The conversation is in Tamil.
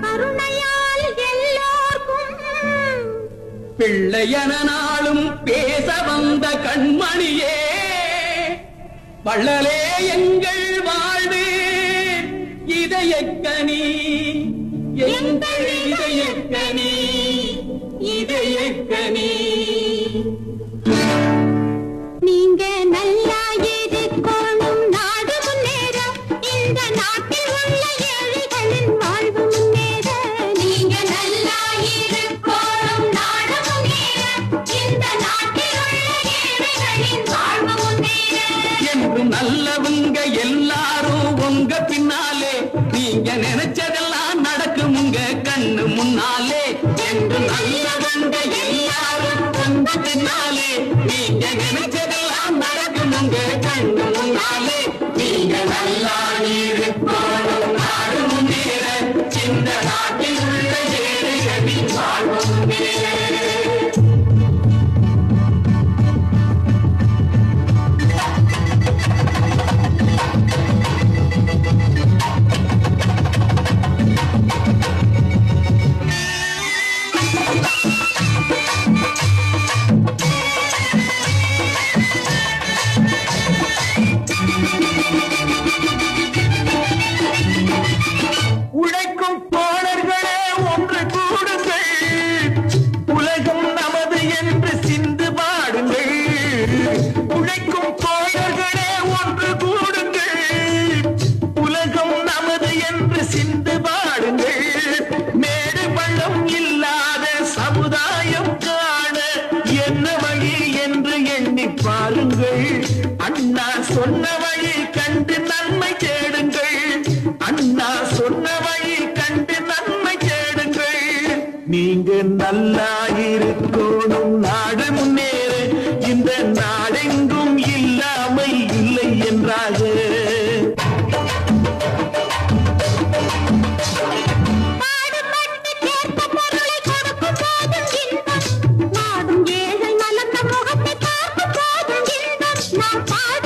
கருணையால் எல்லோர்க்கும் பிள்ளையன நாளும் பேச வந்த கண்மணியே வள்ளலே எங்கள் வாழ்வு இதயக்கனி எங்கள் இதயக்கனி இதயக்கனி நீங்க நல்லா இருக்கணும் நாடு முன்னேற இந்த நாட்டில் உள்ள ஏழைகளின் வாழ்வு முன்னேற நீங்க நல்லா இருக்கணும் நாடு முன்னேற இந்த நாட்டில் உள்ள ஏழைகளின் வாழ்வு முன்னேற என்று நல்லவங்க எல்லாரும் உங்க பின்னாலே நீங்க நினைச்சதெல்லாம் நடக்கும் உங்க கண்ணு முன்னாலே என்று நல்லவங்க எல்லாரும் உங்க பின்னாலே நீங்க நினைச்சதெல்லாம் நடக்கும் உங்க கண்ணு முன்னாலே நீங்க நல்லா இருக்கணும் நாடு முன்னேற இந்த நாட்டில் உள்ள ஏழைகளின் வாழ்வு முன்னேற உழைக்கும் தோழர்களே ஒன்று கூடுங்கள் உலகம் நமது என்று சிந்து பாடுங்கள் உழைக்கும் தோழர்களே ஒன்று கூடுங்கள் உலகம் நமது என்று சிந்து பாடுங்கள் மேடு பள்ளம் இல்லாத சமுதாயம் காண என்ன வழி என்று எண்ணி பாருங்கள் அண்ணா சொன்ன வழி கண்டு நன்மை தேடுங்கள் அண்ணா சொன்ன வழி கண்டு நன்மை தேடுங்கள் நீங்க நல்லா இருக்கணும் நாடு முன்னேற இந்த நாடெங்கும் இல்லாமை இல்லை என்றாக பாடுபட்டு கேட்ப பொருளை கொடுக்கும் போதும் இன்பம் நாடும் ஏழை மலர்ந்த முகத்தை பார்க்கும் போதும் இன்பம் நாம் பாடு